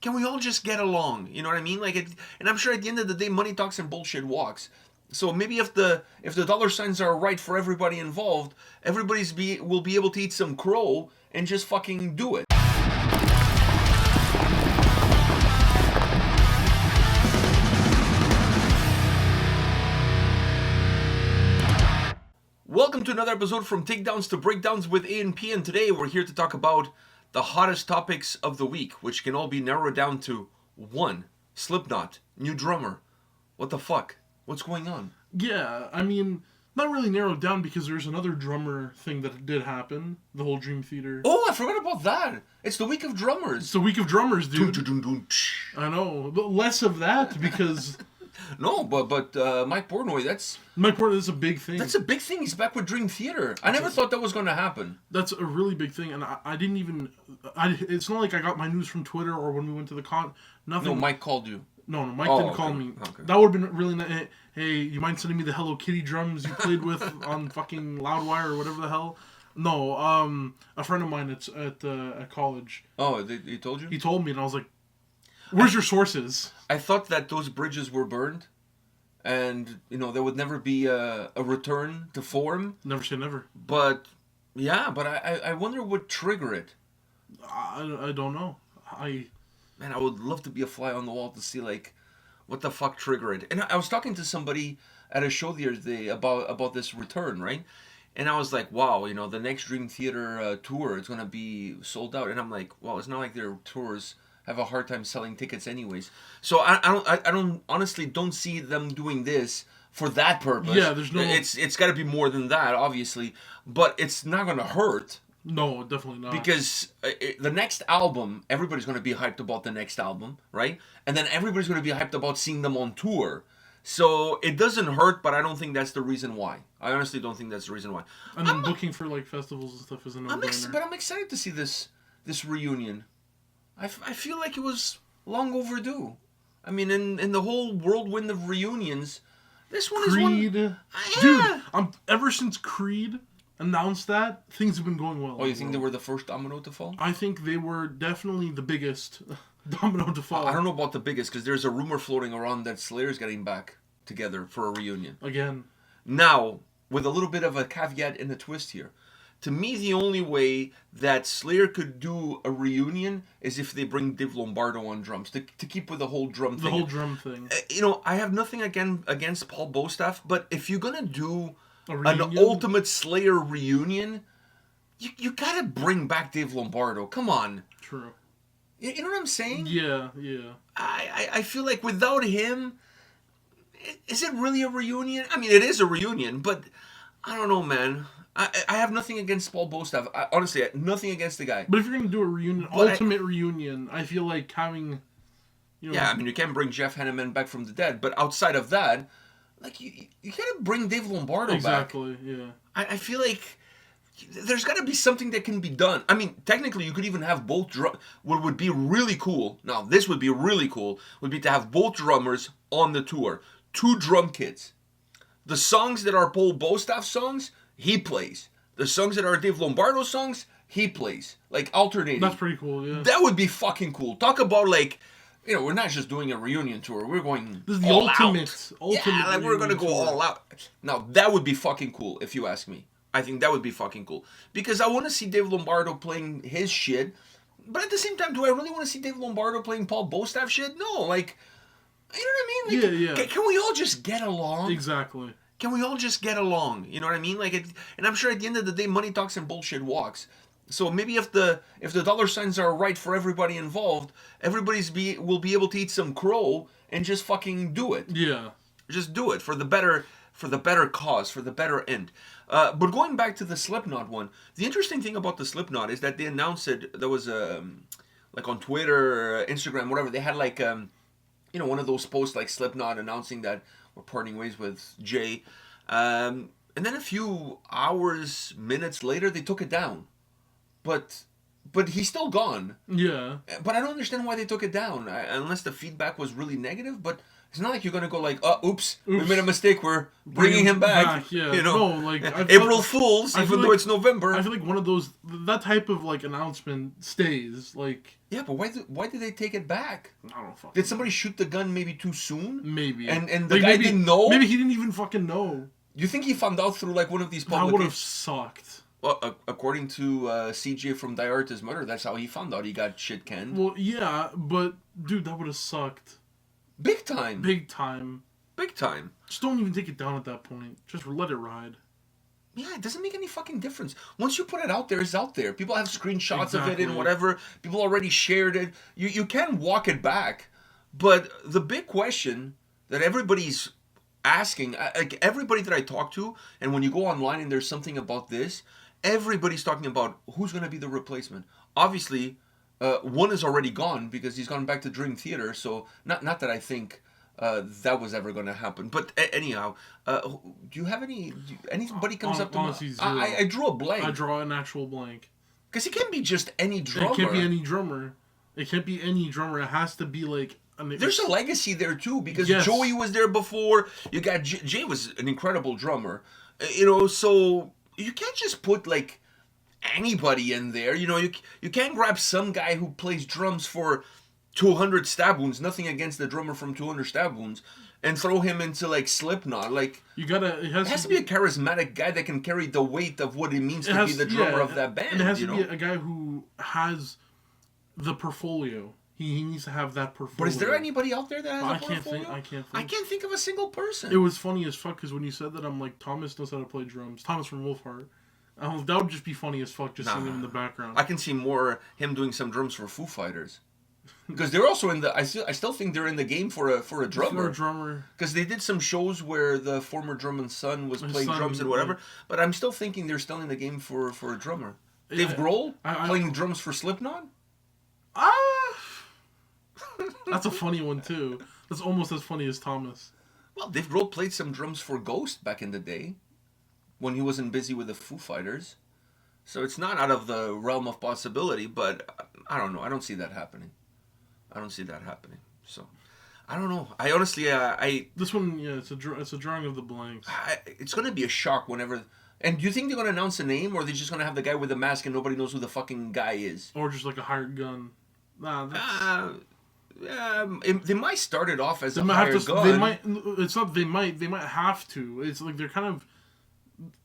Can we all just get along? You know what I mean? And I'm sure at the end of the day, money talks and bullshit walks. So maybe if the dollar signs are right for everybody involved, will be able to eat some crow and just fucking do it. Welcome to another episode from Takedowns to Breakdowns with A&P, and today we're here to talk about the hottest topics of the week, which can all be narrowed down to one: Slipknot, new drummer. What the fuck? What's going on? Yeah, I mean, not really narrowed down because there's another drummer thing that did happen. The whole Dream Theater. Oh, I forgot about that. It's the week of drummers. It's the week of drummers, dude. I know, but less of that because... No, but Mike Portnoy, that's a big thing. That's a big thing. He's back with Dream Theater. I never thought that was going to happen. That's a really big thing, and I didn't even... it's not like I got my news from Twitter or when we went to the con. Nothing. No, Mike called you. No, Mike didn't call me. Okay. That would have been really nice. Hey, you mind sending me the Hello Kitty drums you played with on fucking Loudwire or whatever the hell? No, a friend of mine at college. Oh, he told you? He told me, and I was like, where's your sources? I thought that those bridges were burned, and, there would never be a return to form. Never say never. But, yeah, I wonder what triggered it. I don't know. Man, I would love to be a fly on the wall to see, what the fuck triggered it. And I was talking to somebody at a show the other day about this return, right? And I was like, wow, the next Dream Theater tour is going to be sold out. And I'm like, well, it's not like their tours have a hard time selling tickets anyways. So I honestly don't see them doing this for that purpose. Yeah, there's no... It's got to be more than that, obviously. But it's not going to hurt. No, definitely not. Because the next album, everybody's going to be hyped about the next album, right? And then everybody's going to be hyped about seeing them on tour. So it doesn't hurt, but I don't think that's the reason why. I honestly don't think that's the reason why. And then booking for festivals and stuff is a no-brainer. But I'm excited to see this reunion. I feel like it was long overdue. I mean, in the whole whirlwind of reunions, this one Creed. is one... Dude, ever since Creed announced that, things have been going well. Oh, you think they were the first domino to fall? I think they were definitely the biggest domino to fall. I don't know about the biggest, because there's a rumor floating around that Slayer's getting back together for a reunion. Again. Now, with a little bit of a caveat and a twist here. To me, the only way that Slayer could do a reunion is if they bring Dave Lombardo on drums, to keep with the whole drum thing. The whole drum thing. I have nothing against Paul Bostaph, but if you're going to do an ultimate Slayer reunion, you got to bring back Dave Lombardo. Come on. True. You know what I'm saying? Yeah. I feel like without him, is it really a reunion? I mean, it is a reunion, but I don't know, man. I have nothing against Paul Bostaph. Honestly, nothing against the guy. But if you're going to do a reunion, ultimate reunion, I feel like having... Yeah, I mean, you can't bring Jeff Hanneman back from the dead, but outside of that, you gotta bring Dave Lombardo back. Exactly, yeah. I feel like there's gotta be something that can be done. I mean, technically, you could even have both what would be really cool, now this would be really cool, would be to have both drummers on the tour. 2 drum kits. The songs that are Paul Bostaph songs, he plays. The songs that are Dave Lombardo songs, he plays. Alternating. That's pretty cool, yeah. That would be fucking cool. Talk about, we're not just doing a reunion tour. We're going this is the all ultimate yeah, we're going to go all out. Now, that would be fucking cool, if you ask me. I think that would be fucking cool. Because I want to see Dave Lombardo playing his shit. But at the same time, do I really want to see Dave Lombardo playing Paul Bostaph shit? No, you know what I mean? Yeah. Can we all just get along? Exactly. Can we all just get along? You know what I mean? And I'm sure at the end of the day, money talks and bullshit walks. So maybe if the dollar signs are right for everybody involved, will be able to eat some crow and just fucking do it. Yeah. Just do it for the better cause, for the better end. But going back to the Slipknot one, the interesting thing about the Slipknot is that they announced it. There was on Twitter, Instagram, whatever. They had one of those posts like Slipknot announcing that we're parting ways with Jay, and then a few hours, minutes later, they took it down. But but he's still gone. Yeah. But I don't understand why they took it down, unless the feedback was really negative. But it's not like you're gonna go like, oh, oops, we made a mistake. We're bringing him back. Yeah. You know, no, like April Fools, even though it's November. I feel like one of those that type of like announcement stays like. Yeah, but why did they take it back? I don't fucking. Did somebody shoot the gun maybe too soon? Maybe. And the guy didn't know. Maybe he didn't even fucking know. You think he found out through like one of these publications? That would have sucked. Well, according to CJ from 𝗙𝗥𝗢𝗧𝗢 𝗧𝗢, that's how he found out he got shit canned. Well, yeah, but dude, that would have sucked. Big time. Big time. Big time. Just don't even take it down at that point. Just let it ride. Yeah, it doesn't make any fucking difference. Once you put it out there, it's out there. People have screenshots of it and Exactly. whatever. People already shared it. You can walk it back. But the big question that everybody's asking, like everybody that I talk to, and when you go online and there's something about this, everybody's talking about who's going to be the replacement. Obviously, one is already gone because he's gone back to Dream Theater. So not that I think that was ever going to happen. But anyhow, do you have anybody comes up to me? I drew a blank. I draw an actual blank. Because it can't be just any drummer. It can't be any drummer. It can't be any drummer. It has to be like... There's a legacy there too, because yes. Joey was there before. You got Jay was an incredible drummer. You know, so you can't just put like anybody in there. You know, you can't grab some guy who plays drums for 200 Stab Wounds, nothing against the drummer from 200 Stab Wounds, and throw him into like Slipknot. Like you gotta, it has to be a charismatic guy that can carry the weight of what it means to be the drummer of that band. And it has to be a guy who has the portfolio. He needs to have that portfolio. But is there anybody out there that has a portfolio? I can't think of a single person. It was funny as fuck because when you said that, I'm like, Thomas knows how to play drums. Thomas from Wolfheart. That would just be funny as fuck, just seeing him in the background. I can see more him doing some drums for Foo Fighters. Because they're also in the... I still think they're in the game for a drummer. For a drummer. Because they did some shows where the former drummer's son was playing drums and whatever. But I'm still thinking they're still in the game for a drummer. Dave Grohl playing drums for Slipknot? That's a funny one, too. That's almost as funny as Thomas. Well, Dave Grohl played some drums for Ghost back in the day. When he wasn't busy with the Foo Fighters. So it's not out of the realm of possibility, but I don't know. I don't see that happening. So, I don't know. I honestly, This one, yeah, it's a drawing of the blanks. It's going to be a shock whenever... And do you think they're going to announce a name, or are they just going to have the guy with the mask and nobody knows who the fucking guy is? Or just like a hired gun. Nah, they might start it off as a hired gun. They might... It's not they might have to. It's like they're kind of...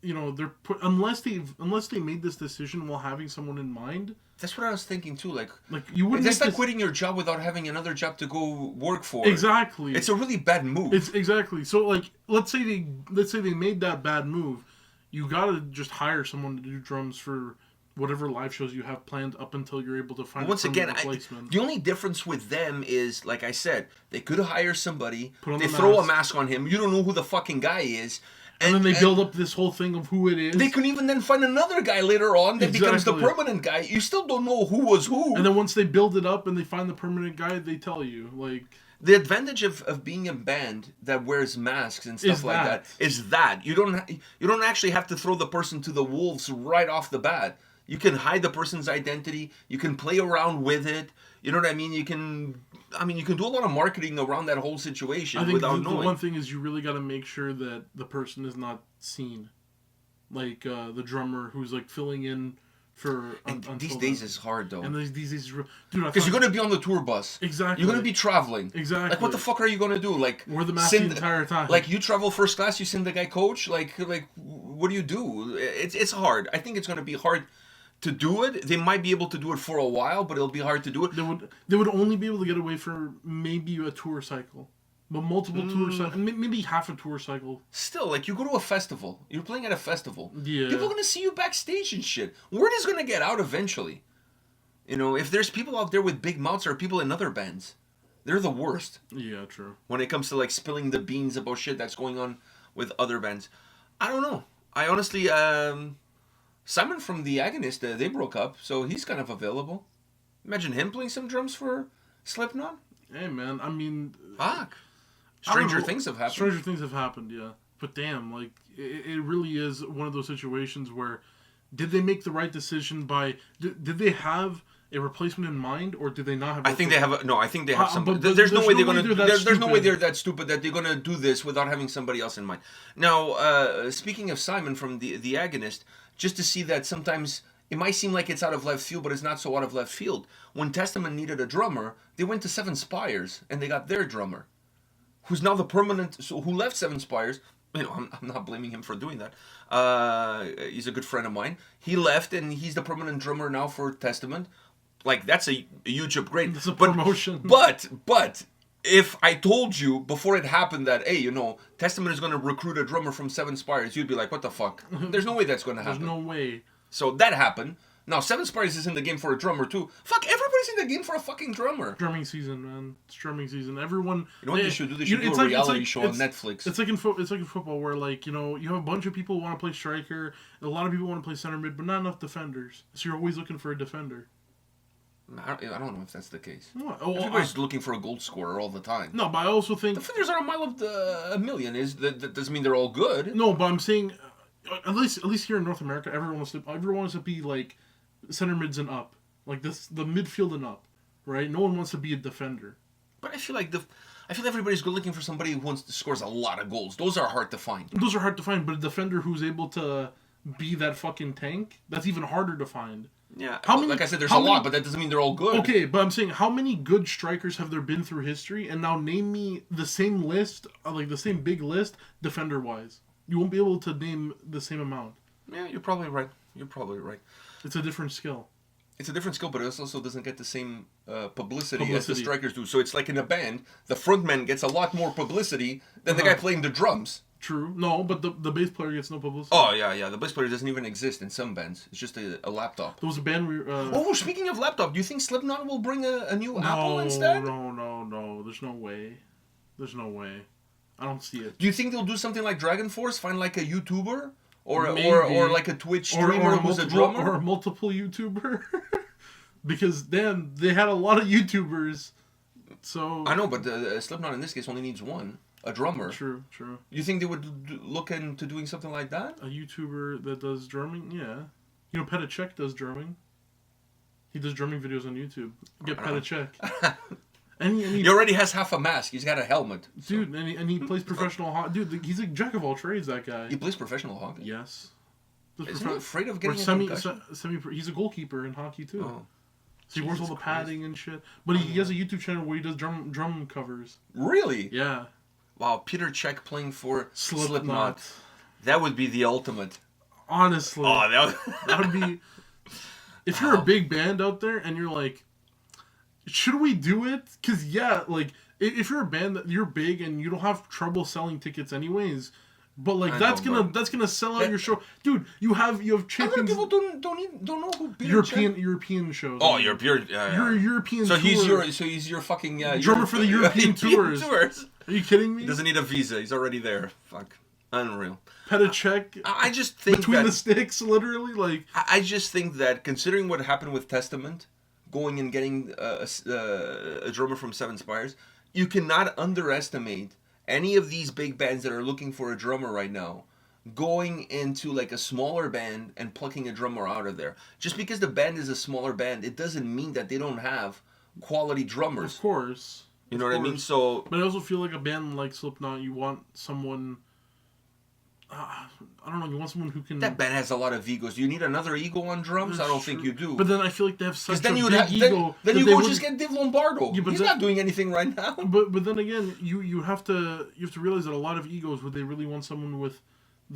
You know, unless they made this decision while having someone in mind. That's what I was thinking too. Like you wouldn't. That's like quitting your job without having another job to go work for. Exactly. It's a really bad move. It's exactly. So like, let's say they made that bad move. You gotta just hire someone to do drums for whatever live shows you have planned up until you're able to find. Once again, replacement. The only difference with them is, like I said, they could hire somebody. They throw a mask on him. You don't know who the fucking guy is. And then they build up this whole thing of who it is. They could even then find another guy later on that becomes the permanent guy. You still don't know who was who. And then once they build it up and they find the permanent guy, they tell you. Like the advantage of being a band that wears masks and stuff like that is that you don't actually have to throw the person to the wolves right off the bat. You can hide the person's identity. You can play around with it. You know what I mean? You can do a lot of marketing around that whole situation without knowing. The one thing is you really got to make sure that the person is not seen. Like the drummer who's like filling in for... These days is hard though. And these days... Dude, because you're going to be on the tour bus. Exactly. You're going to be traveling. Exactly. Like what the fuck are you going to do? Like wear the mask the entire time. Like you travel first class, you send the guy coach? Like what do you do? It's hard. I think it's going to be hard to do it. They might be able to do it for a while, but it'll be hard to do it. They would only be able to get away for maybe a tour cycle. But multiple tour cycles, maybe half a tour cycle. Still, like you go to a festival. You're playing at a festival. Yeah. People are going to see you backstage and shit. Word is going to get out eventually. You know, if there's people out there with big mouths or people in other bands, they're the worst. Yeah, true. When it comes to like spilling the beans about shit that's going on with other bands. I don't know. I honestly... Simon from The Agonist, they broke up, so he's kind of available. Imagine him playing some drums for Slipknot. Hey, man, I mean... Fuck. Stranger things have happened. Stranger things have happened, yeah. But damn, like, it really is one of those situations where did they make the right decision by... Did they have a replacement in mind, or did they not have... I think they have... I think they have somebody. But there's no way they're going to... There's no way stupid. they're that stupid that they're going to do this without having somebody else in mind. Now, speaking of Simon from the Agonist, just to see that sometimes... It might seem like it's out of left field, but it's not so out of left field. When Testament needed a drummer, they went to Seven Spires, and they got their drummer, who's now the permanent... So who left Seven Spires... I'm not blaming him for doing that. He's a good friend of mine. He left, and he's the permanent drummer now for Testament. Like, that's a huge upgrade. It's a promotion. But if I told you before it happened that, hey, Testament is going to recruit a drummer from Seven Spires, you'd be like, what the fuck? There's no way that's going to happen. There's no way. So that happened. Now, Seven Spires is in the game for a drummer, too. Fuck, everybody's in the game for a fucking drummer. Drumming season, man. It's drumming season. Everyone... You know what they should do? They should do a reality show on Netflix. It's like in football where, like, you have a bunch of people who want to play striker, and a lot of people want to play center mid, but not enough defenders. So you're always looking for a defender. I don't know if that's the case. What? Everybody's looking for a goal scorer all the time. No, but I also think... Defenders are a mile of a million. That doesn't mean they're all good. No, but I'm saying, at least here in North America, everyone wants to be, like... center mids and up, like this, the midfield and up, right? No one wants to be a defender. But I feel everybody's looking for somebody who scores a lot of goals. Those are hard to find. But a defender who's able to be that fucking tank, that's even harder to find. Yeah, like I said, there's a lot, but that doesn't mean they're all good. Okay, but I'm saying, how many good strikers have there been through history? And now name me the same list, like the same big list, defender wise. You won't be able to name the same amount. Yeah, you're probably right. It's a different skill. It's a different skill, but it also doesn't get the same publicity as the strikers do. So it's like in a band, the frontman gets a lot more publicity than the guy playing the drums. True. No, but the bass player gets no publicity. Oh, yeah. The bass player doesn't even exist in some bands. It's just a laptop. There was a band speaking of laptop, do you think Slipknot will bring a new Apple instead? No. There's no way. I don't see it. Do you think they'll do something like Dragon Force? Find like a YouTuber? Or like a Twitch streamer who's a drummer? Or a multiple YouTuber? Because, damn, they had a lot of YouTubers. So I know, but Slipknot in this case only needs one. A drummer. True. You think they would look into doing something like that? A YouTuber that does drumming? Yeah. 𝗙𝗥𝗢𝗚 does drumming. He does drumming videos on YouTube. Get 𝗙𝗥𝗢𝗚. And he already has half a mask. He's got a helmet. Dude, so. and he plays professional hockey. Dude, he's a jack of all trades, that guy. He plays professional hockey? Yes. Isn't he afraid of getting he's a goalkeeper in hockey, too. Oh. So he wears all the padding and shit. But he has a YouTube channel where he does drum covers. Really? Yeah. Wow, Peter Cech playing for Slipknot. That would be the ultimate. Honestly. Oh, that would be... If you're a big band out there and you're like, should we do it? Because, yeah, like, if you're a band that you're big and you don't have trouble selling tickets anyways... But like that's gonna sell out your show, dude. You have champions. Other people don't know who Peter European shows. Oh, European. You're a European. So he's your fucking drummer for the European tours. Are you kidding me? He doesn't need a visa. He's already there. Fuck, unreal. 𝗙𝗥𝗢𝗚. I just think between the sticks, literally, like. I just think that considering what happened with Testament, going and getting a drummer from Seven Spires, you cannot underestimate any of these big bands that are looking for a drummer right now, going into like a smaller band and plucking a drummer out of there. Just because the band is a smaller band, it doesn't mean that they don't have quality drummers. Of course. You know what I mean? So, but I also feel like a band like Slipknot, you want someone... I don't know, you want someone who can... That band has a lot of egos. Do you need another ego on drums? I don't think you do. But then I feel like they have such a big ego... Then you go just get Dave Lombardo. Yeah, he's not doing anything right now. But then again, you have to realize that a lot of egos, would they really want someone with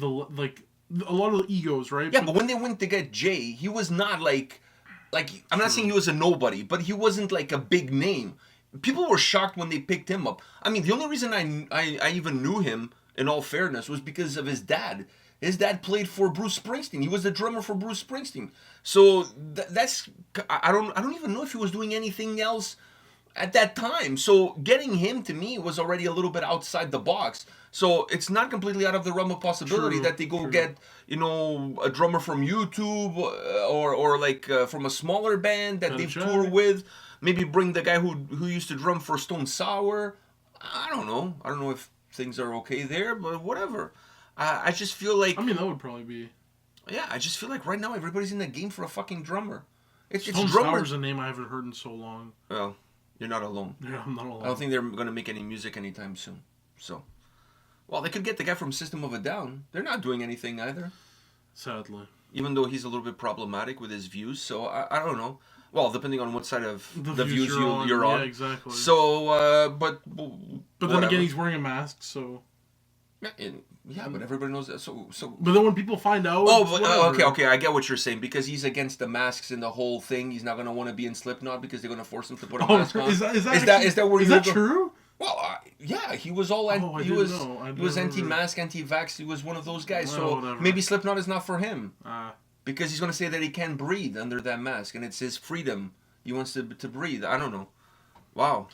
a lot of egos, right? Yeah, but when they went to get Jay, he was not like I'm not saying he was a nobody, but he wasn't like a big name. People were shocked when they picked him up. I mean, the only reason I even knew him, in all fairness, was because of his dad. His dad played for Bruce Springsteen. He was the drummer for Bruce Springsteen. So that's I don't even know if he was doing anything else at that time. So getting him to me was already a little bit outside the box. So it's not completely out of the realm of possibility that they go get a drummer from YouTube or like from a smaller band that they've toured with. Maybe bring the guy who used to drum for Stone Sour. I don't know. I don't know if things are okay there, but whatever. I just feel like... I mean, that would probably be... Yeah, I just feel like right now everybody's in the game for a fucking drummer. It's Stone drummer. Sour's a name I haven't heard in so long. Well, you're not alone. Yeah, I'm not alone. I don't think they're going to make any music anytime soon. So, well, they could get the guy from System of a Down. They're not doing anything either. Sadly. Even though he's a little bit problematic with his views. So, I don't know. Well, depending on what side of the views you're on. Yeah, exactly. So, but then again, he's wearing a mask, so... Yeah, but everybody knows that. So. But then when people find out... Okay, I get what you're saying. Because he's against the masks and the whole thing, he's not going to want to be in Slipknot because they're going to force him to put a mask on. Is that true? Well, yeah, he was all... he was anti-mask, anti-vax. He was one of those guys. Maybe Slipknot is not for him. Because he's going to say that he can't breathe under that mask, and it's his freedom. He wants to breathe. I don't know. Wow.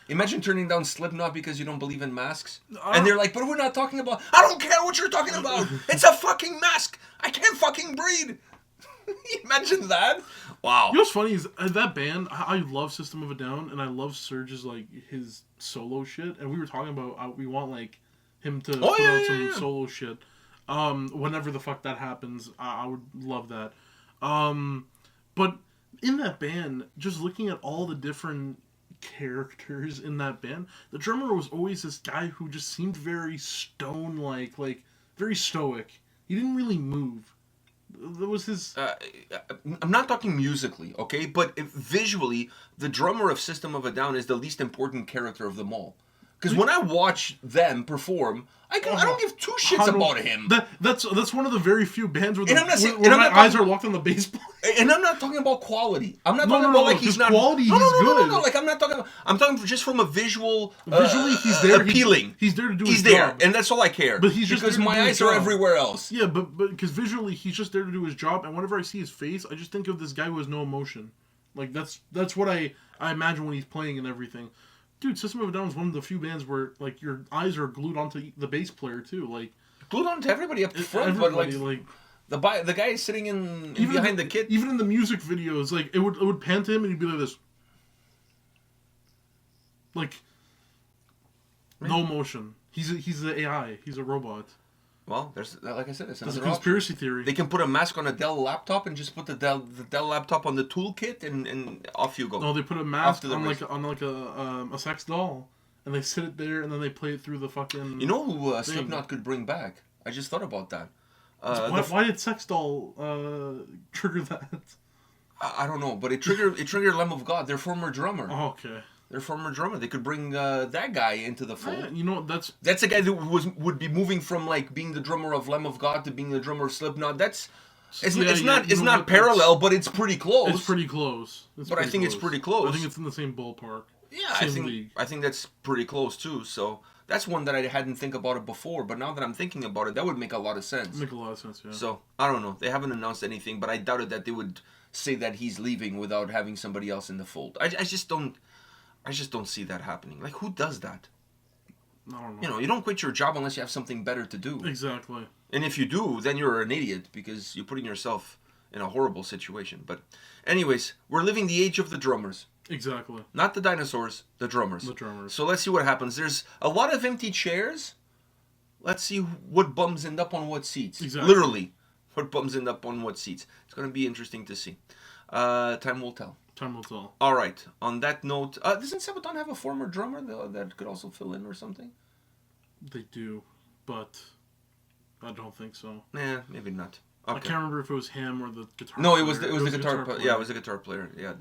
Imagine turning down Slipknot because you don't believe in masks. And they're like, but we're not talking about... I don't care what you're talking about. It's a fucking mask. I can't fucking breathe. Imagine that. Wow. You know what's funny is that band, I love System of a Down, and I love Surge's, like, his solo shit. And we were talking about, we want, like, him to put out some solo shit. Whenever the fuck that happens, I would love that. But in that band, just looking at all the different characters in that band, the drummer was always this guy who just seemed very stone-like, like very stoic. He didn't really move. That was his... I'm not talking musically, okay? But visually, the drummer of System of a Down is the least important character of them all. Because when I watch them perform, I don't give two shits about him. That's one of the very few bands where my eyes are locked on the bass player. And I'm not talking about quality. I'm not talking about like he's not quality. He's good. No. Like I'm not talking. I'm talking just from a visual. Visually, he's there. Appealing. He's there to do his job. He's there, and that's all I care. But he's just because my eyes are everywhere else. Yeah, but because visually he's just there to do his job, and whenever I see his face, I just think of this guy who has no emotion. Like that's what I imagine when he's playing and everything. Dude, System of a Down is one of the few bands where like your eyes are glued onto the bass player too, like glued onto everybody up front. But like the guy is sitting in behind the kit. Even in the music videos, like it would pan to him and he'd be like this, like no emotion. He's the AI. He's a robot. Well, there's like I said, it's a conspiracy theory. They can put a mask on a Dell laptop and just put the Dell laptop on the toolkit and off you go. No, they put a mask on a sex doll and they sit it there and then they play it through the fucking. You know who Slipknot could bring back? I just thought about that. Why did sex doll trigger that? I don't know, but it triggered Lamb of God, their former drummer. Oh, okay. Their former drummer. They could bring that guy into the fold. Yeah, you know that's a guy that would be moving from like being the drummer of Lamb of God to being the drummer of Slipknot. It's not parallel, but it's pretty close. It's pretty close. It's pretty close. I think it's in the same ballpark. Yeah, I think that's pretty close too. So that's one that I hadn't think about it before, but now that I'm thinking about it, that would make a lot of sense. Make a lot of sense, yeah. So I don't know. They haven't announced anything, but I doubted that they would say that he's leaving without having somebody else in the fold. I just don't see that happening. Like, who does that? I don't know. You know, you don't quit your job unless you have something better to do. Exactly. And if you do, then you're an idiot because you're putting yourself in a horrible situation. But anyways, we're living the age of the drummers. Exactly. Not the dinosaurs, the drummers. The drummers. So let's see what happens. There's a lot of empty chairs. Let's see what bums end up on what seats. Exactly. Literally, what bums end up on what seats. It's going to be interesting to see. Time will tell. Time will tell. All right. On that note, doesn't Sabaton have a former drummer that could also fill in or something? They do, but I don't think so. Nah, maybe not. Okay. I can't remember if it was him or the guitar. No, player. it was the guitar player. Yeah, it was the guitar player. Yeah.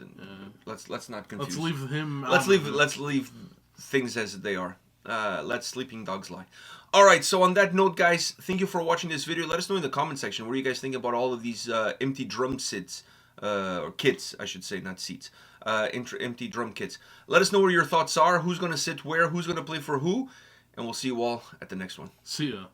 Let's not confuse. Let's leave him. Let's leave things as they are. Let sleeping dogs lie. All right. So on that note, guys, thank you for watching this video. Let us know in the comment section what do you guys think about all of these empty drum sits. Or kits, I should say, not seats. Empty drum kits. Let us know what your thoughts are. Who's going to sit where? Who's going to play for who? And we'll see you all at the next one. See ya.